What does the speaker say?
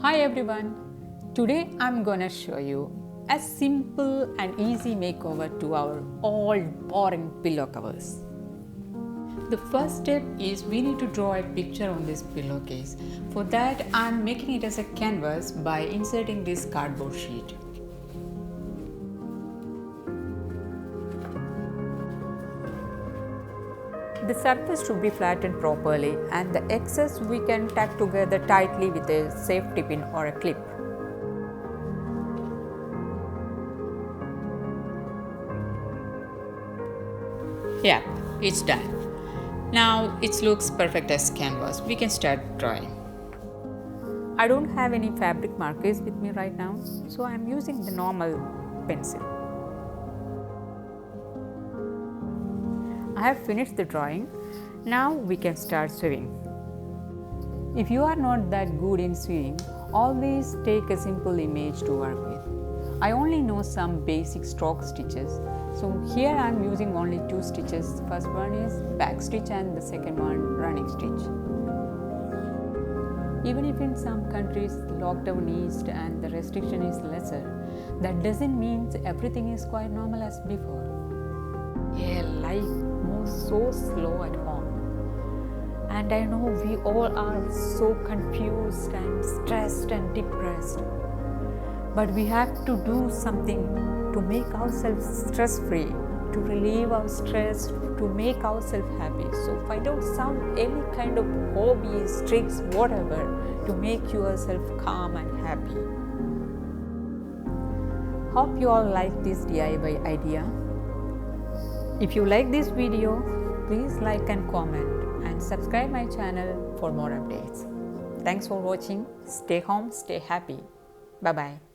Hi everyone, today I'm gonna show you a simple and easy makeover to our old boring pillow covers. The first step is we need to draw a picture on this pillowcase. For that I'm making it as a canvas by inserting this cardboard sheet. The surface should be flattened properly and the excess we can tack together tightly with a safety pin or a clip. Yeah, it's done. Now it looks perfect as canvas. We can start drawing. I don't have any fabric markers with me right now, so I'm using the normal pencil. I have finished the drawing. Now we can start sewing. If you are not that good in sewing, always take a simple image to work with. I only know some basic stroke stitches, so here I am using only 2 stitches. The first one is back stitch and the second one running stitch. Even if in some countries lockdown eased and the restriction is lesser, that doesn't mean everything is quite normal as before. Yeah, life moves so slow at home. And I know we all are so confused and stressed and depressed. But we have to do something to make ourselves stress-free, to relieve our stress, to make ourselves happy. So find out any kind of hobbies, tricks, whatever, to make yourself calm and happy. Hope you all like this DIY idea. If you like this video, please like and comment and subscribe my channel for more updates. Thanks for watching. Stay home, stay happy. Bye-bye.